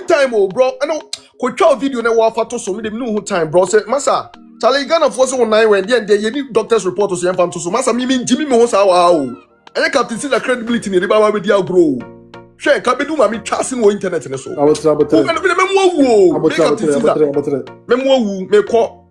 time, oh, bro. I know. Could try video na wa fato so me dem no time, bro. Say, massa, Charlie Ghana for so 9 when you need doctor's report to say am to so massa me Jimmy me ho sa wa o. And captain see the credibility ni ba we dia bro. Share ka be do ma me tracing wo internet ne so. Abotre. Me wo. Me captain see that. Me wo me ko.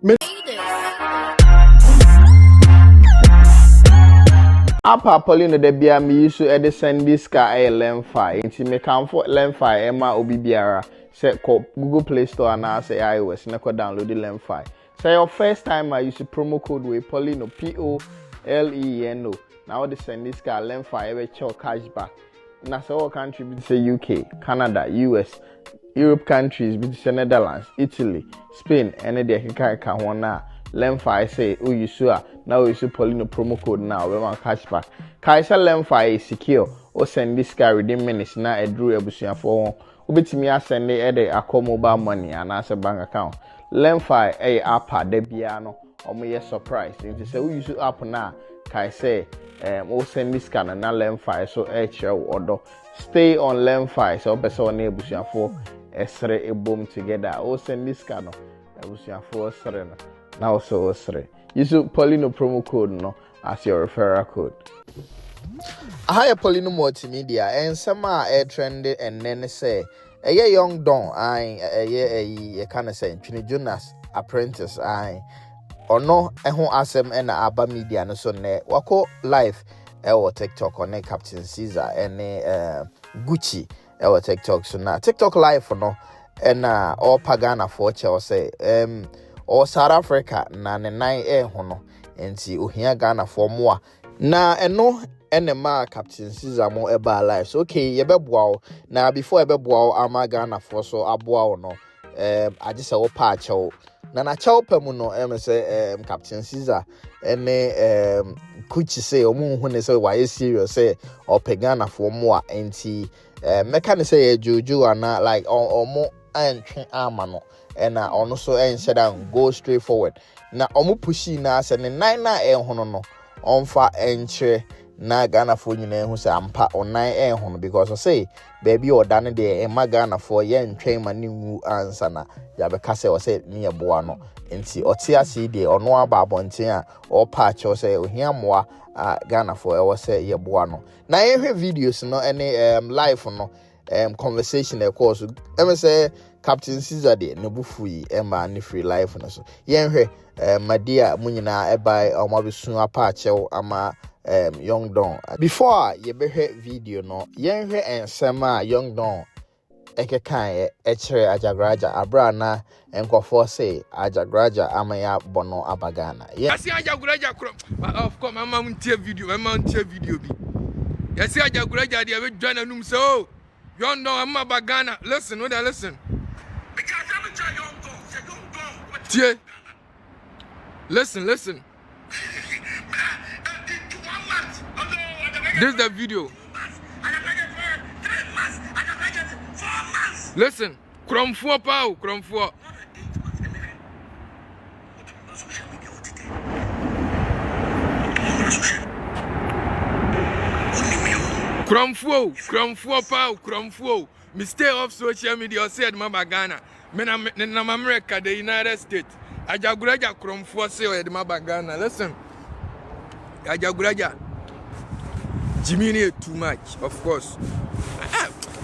Apa Poleeno de bia me use e send this car lemfi nti me kan for lemfi e ma obi biara say ko Google Play Store na say iOS na ko download the lemfi. Say your first time I use promo code we Poleeno POLENO. Now they send this car lemfi e we show cashback. Na say all country be say UK, Canada, US, Europe countries be say Netherlands, Italy, Spain and they can one na lemfi say oh you sure now you should Poleeno promo code now we want cashback. Kaisa lemfi is secure or send this guy within minutes na e drew ebusuan for obetimi asend e dey akọ mobile money and as a bank account. Lemfi app de bia no omo ye surprise nti say we use app na kai say o send this guy na lemfi so e chere odo stay on lemfi so person na ebusuan for esre ebom together o send this guy no ebusuan for esre no now also esre. Use Poleeno promo code no as your referral code. Hi, Poleeno Multimedia and some are trending and then say a young don I kind of say Twene Jonas apprentice I or no who asem and Abba media no so ne wako live or TikTok on Captain Caesar and Gucci or TikTok so now TikTok live for no and all Pagana for say or South Africa na ne nine hono enti ohia Ghana for more na eno enema Captain Caesar mo eba live so okay ye beboa na before ye beboa ama Ghana for so aboa no agise wo pa achew na chew pemu no say Captain Caesar ene Kuchi say omu hu ne say why serious say o Ghana for more enti meka ne say jojo ana like omo antwe ama no and ono so said and go straight forward. Na omu pushi na se ne nine na hono no onfa enche na Ghana for nyina hu se ampa on nine hono because I say baby or dane de ma Ghana for ye ntwen mani wu ansa na ya be kase o say ne yeboa no enti otia si de ono aba abonten a o patch o say ohia moa Ghana for e wo say yeboa no na ye hwe videos no any live no conversation of course say Captain Caesar de no bufu yi emma ni free life no so yenhwe madia munyina ebai omabesu apa achew ama young don before ye behwe video no yenhwe ensema young don ekekan echere Ajaguraja abra na enkofo say Ajaguraja amaya bono abagana yesi Ajaguraja of course mama muntie video bi yesi Ajaguraja de be dwana num so young don ama bagana listen Listen. This is the video. Listen. Kromfo pau. Kromfo. Me stay off social media said Mama Ghana. Men in America, the United States. Ajaguraja Kromfo say o Mama Ghana. Listen. Ajaguraja. Jimmy too much, of course.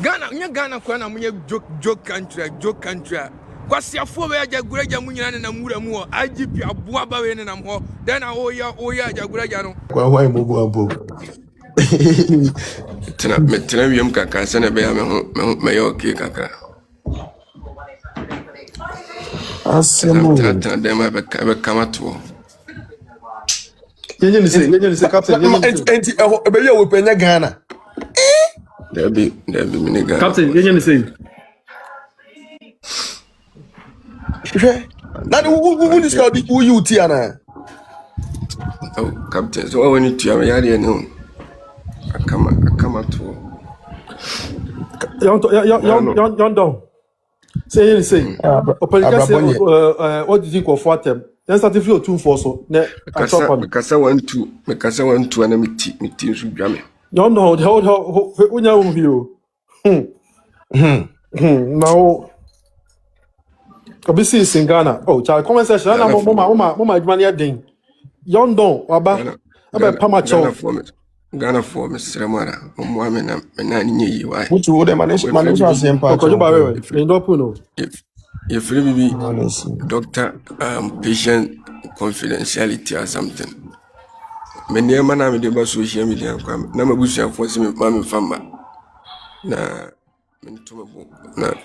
Ghana kwana munye joke country. Kwasi afo we Ajaguraja munyina na mura mu IGP aboa ba we ne nam ho. Then oya Ajaguraja no. Why move Tena wiem kaka sene be ya me okay kaka. Asemo. Tena dem be kama to. Yenye say captain enti be ye we penya Ghana. There be mini Ghana. Captain yenye say. Na who this guy be who you tiana? Oh captain so when you tia me ya dey no. Akama to. Young don. Say what do you think of what them? Then starting feel 2-4 so. Mekasa 1-2 and me so dwame. No, the whole unya you. Now, obviously it's in Ghana. Oh, child, comment section. Na mama adwuma ne den. Yondon, waba. Aba pama chow. Ghana for Mr. Mara, Mohammed and Nani. Why? Which would the manage same part? Okojo ba wewe. Ndopu no. If really be doctor patient confidentiality or something. Many a man with the social media come. Namabusia for some mammy farmer. Na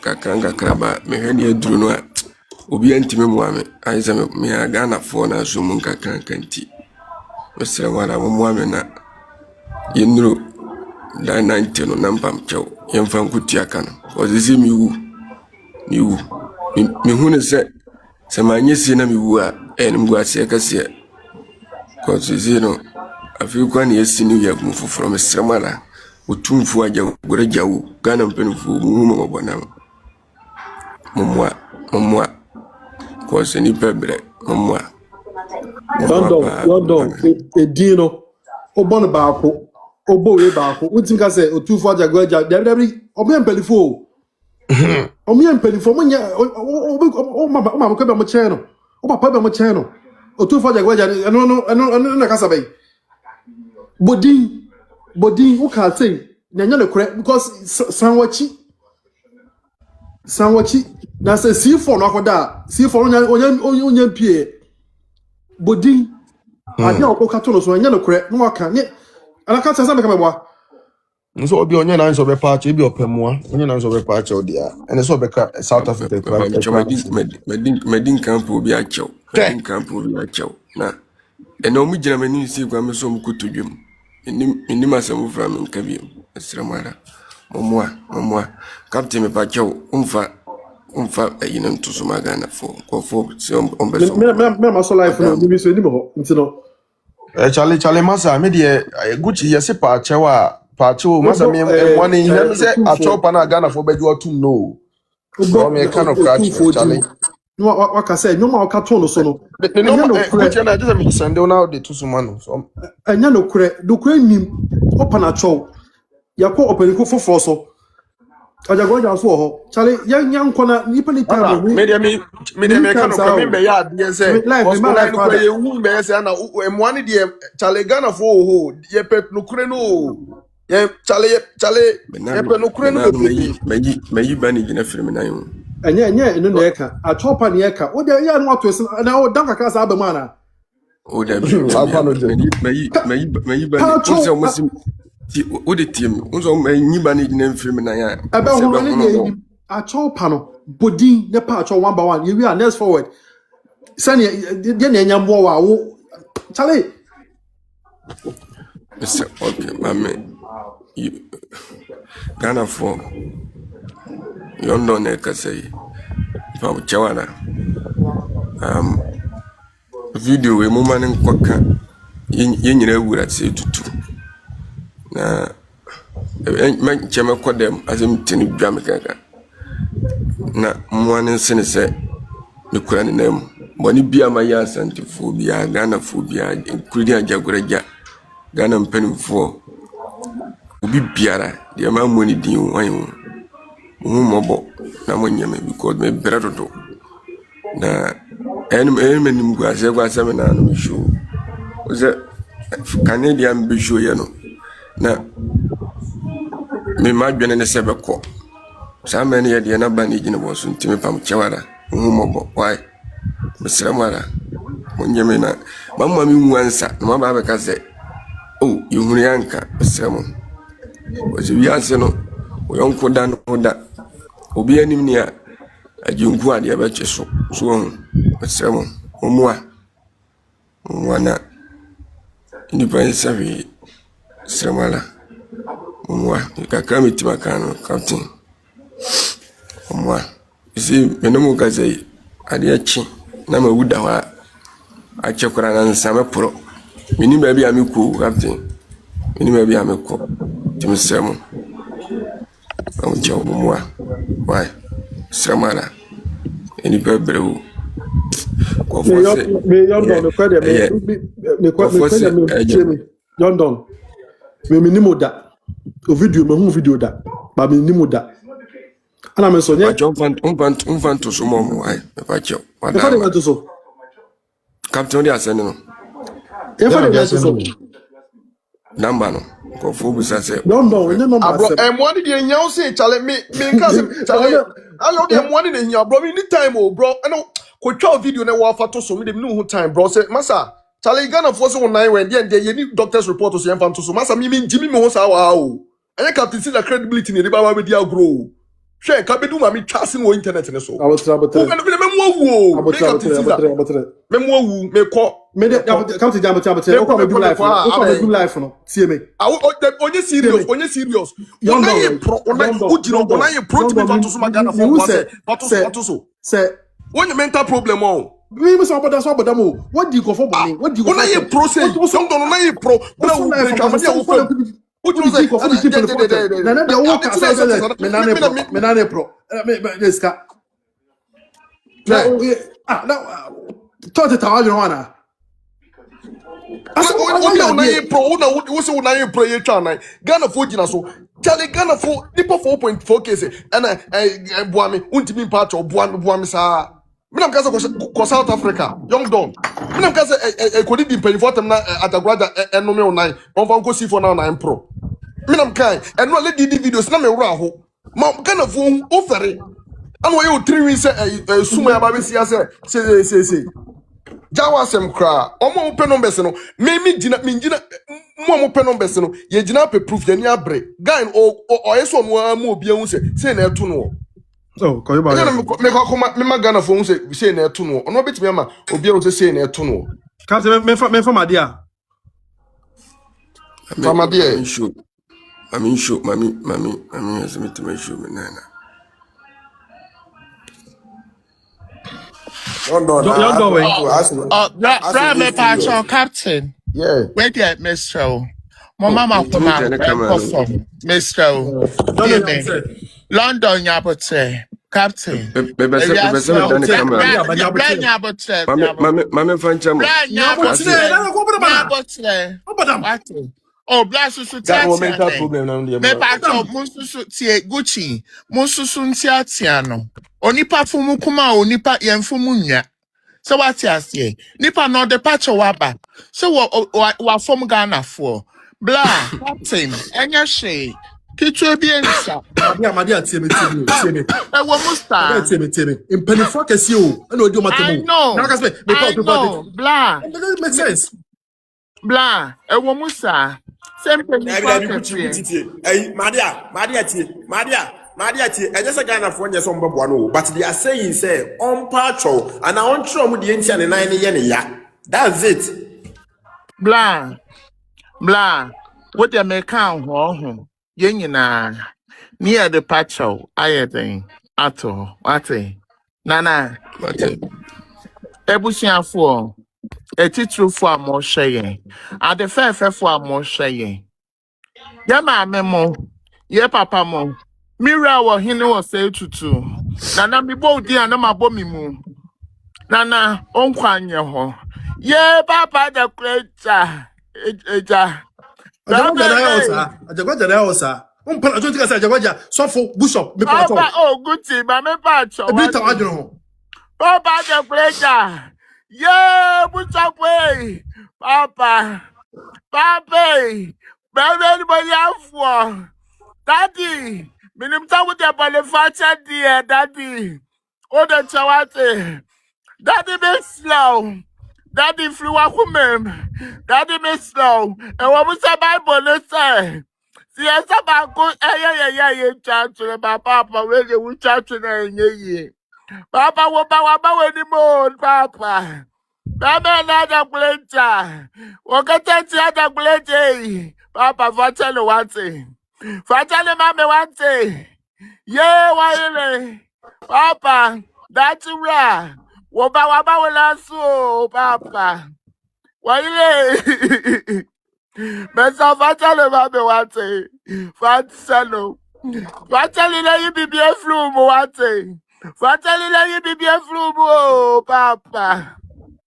kakanga kraba. Me heard you do no. Obi antime Mohammed. I say me a Ghana for na sumun kakanti. Mr. Mara Mohammed na. Yenro da 90 no nampam chow yemfam kutia no ozisi miwu mi hunu se manyesi na miwu a enim guase kase kozisi no afi kwa na yesi ni yagu foforo mesremala otumfu Ajaguraja wo Ghana mpenfu mu mabona momwa kozisi ni pebre momwa Yondon edino obon baako obo we baako utim ka say otufo Ajaguraja debi omo empelifo monya o mama ko be mo che no o papa be mo che no otufo Ajaguraja no na kasa be bodin o ka say na nya le kure because sanwachi na say C4 no akoda C4 onya pie bodin ade o ka to no so nya le kure no aka ne ala ka tsa make mebwa nso obi onye na nso be patch ebi opemua onye na nso be patch odia ene so be ka South Africa medin camp obi achew na ene omu gina mani si kwa meso mu kutudwem enim asem fra me nka biem esramara momwa captain me pachew umfa ayina ntuso magana for si ombeso me ma so life no mi so enim ho ntino Charlie Massa me de Gucci yesi patch wa patcho masa me one in him say a chop na Ghana for bedu otum no so me kind of catch Charlie no waka say no ma waka to no so no Gucci na just me send now the tusumano so enya no kure do kure nim opa na chow yakọ opaniko foforo so Ajaguraja so ho Charlie yan kona nipa ni time me kind of me be ya de say hospital no kure hu be say na emwane de Charlie Ghana for ho ye pet no kure no ye Charlie ye pet no kure no meyi bani gina film na yo enye no na eka a chopa na eka o de ya no ato na o dan kakra sa abama na o da meyi bani so musim o de team unso meyi bani gina film na ya aba ho ne a chopa no bodin ne pa cho 1 by 1 we are next forward sani de na nyambo wa wo Charlie okay mame Ghana for London ekasai from Chawana video we mama ne nkwaka yenyina wura se tutu na man chema kodem azem tini dwam kaka na mwane sene se mekura ne nam boni bia ma ya Asantehene Ghana phobia including Ajaguraja Ghana mpanimfo obi biara de ma moni din wan mobo na monyame because me bredodo na enim guase me na no show oze Canadian be show ye no na me ma dwene ne sebeko sa mene ye de na bani gine bo so ntimi pam chewara mobo why mesramara monyame na mamma mi nwansa na ma ba be ka se oh yuhuru yanka mesramo ozi wiase no oyonko da no da obi anim ni a ajinku ade abeche so mesramo omwa na ni pensavi sramala omwa kaka mitima kanu captain omwa isi menomu kazai ade achi na mawuda wa achekora na nsame pro mini ba bia meku captain mini ba bia meko timisemo amjo omwa why sramala eni bebrewu London me minimo da o video me hu video da ba me minimo da Ana me so nye. Pacho umfan to so mom why pacho. E fa de me to so. Captain dey asend no. E fa de me to so. Number no. Ko fu bisa say. No, nye number Abro, asem. money dey nya say chale me nka chale. Alo dey money dey nya bro, me need time oh bro. I know ko twa video na wa fa to so me dey no time bro. Say masa chale Ghana for so 9 when dey you need doctor's report to so yam to so masa me jimi me ho sa wa o. Anya captain see the credibility ni dey ba wa be dia grow. Hwe ka be du ma me twase no internet ne so. Abotre. Me mo wu o. Me captain see that. Abotre. Me mo wu me ko. Me de come to abotre. O ko be do life. O ko be do life no. See me. Onye serious. Young Ona ye boy. pro, ona ye pro to be to so Ghana for You what say, say, so. Say, When you mental problem oh. we must about that about them. What do you go for me? What do you go for? Ona ye pro say, don't ona ye pro. What's Ona life? break am dey open. What do you say? What do you keep on the phone? Na na dey work aside. Me na pro. Me this ka. Now 30,000 wana. Ona ye pro, ona say ona ye pro ye twa nine. Ghana for gina so. Charlie Ghana for nipa 4.4 case and boami untimi patch or boami sa. Me nam kasa ko South Africa, young don. Me nam kasa e kodi di pay for them na Ajaguraja enome online. On fa ko see for now 9 pro. Me nam kai and no let di videos na me wura ho. Ma Ghana for ofere. Anu ye o 3 weeks suma ya ba be sia say. Jawa sem kra omo open numbers no me gina mo open numbers no ye gina pe proof ye ni abre guy o yeso no mu obi ehun say na eto no Oh, ko ba. me ko ma Ghana for hun say na eto no ono betimi ama obi ehun say na eto no Can't me from idea. Famade I mean show mami as me to me show me nana. Young boy. Grab me patch captain. yeah Where get Mr. My mama from Mr. London Yabote. Captain. Mami fan chama. Oh, bless you. that no mental problem na Me patch Munsusu tie Gucci. Munsusu ntiatiano. Onipa fumu kuma onipa yemfumu nya. So what you say? Nipa no the patch waba. So what from Ghana for? Blah, captain, enya she. Kitu bi ensa. Madia tie me. E wo musta. Tie me. In penifo kesi o. E no di o matemu. I know. Na ka say me I know. Blah. It doesn't make sense. Blah, e wo musta. Same penifo. Hey, Madia, I just a Ghana for your son Babuano, but they are saying, say, on patrol, and I want to with the ancient and 9 yen. That's it. Blah. What they make count, oh, Yenina. Near the patcho, I think. Ato, Ate. Nana. Ebusian for a title for more shaying. At the fair for more shaying. Yama memo, ye papa mo. Mira wa hine was say to. Nana mi bo di anama bomi mu. Nana onkwanye ho. Ye papa the creator. Eja. Ajagwaja osa. On pa ajo tika say Ajagwaja sofo bishop me pa Papa oh good thing, but me pa cho. Ebi ta wadro ho. Papa the creator. Ye bishop way. Papa. Baby anybody have Daddy, minim ta with the manufacture dear, Daddy. Oh, the chawate. Daddy be slow. Daddy flew a woman. Daddy be slow. And what was the Bible say? See, yes, about good. Yeah, church. Papa, where you will church in Papa, what about anymore, Papa? Papa, another planter. What can the other planter? Papa, Father, one thing. Father, Mamma, one thing. Yeah, why, Papa, that's right. Waba wala so, Papa. Why, Mesa Father, Mamma, one thing. Father, Father, you be a flu, one thing. Father, you be a flu, Papa.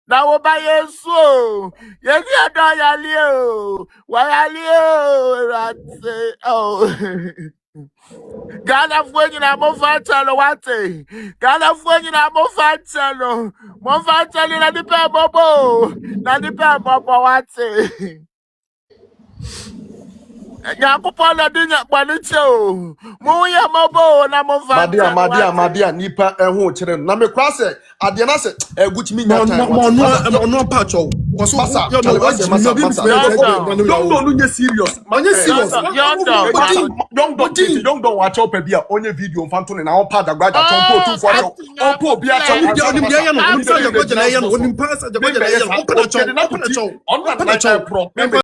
Now, by your soul, yes, you are Why are you? Oh. Ghana fwenye na mofachalo wate. Ghana fwenye na mofachalo. Mofachalo na dipe bobo. Na dipe bobo wate. Nyakupona dinya kwaniche o. Muya mobo na mofachalo wate. madia nipa ho kire na me kwa se ade na se eguchi mi nya time no patch o koso masa yo no masa don't no nye serious onye serious young don watch up bia onye video mfanto ne na on pa Ajaguraja chompo tu for on po bia cha onim dia ya no onim sa Ajaguraja na ya no onim pa sa Ajaguraja na ya no open the show on that pro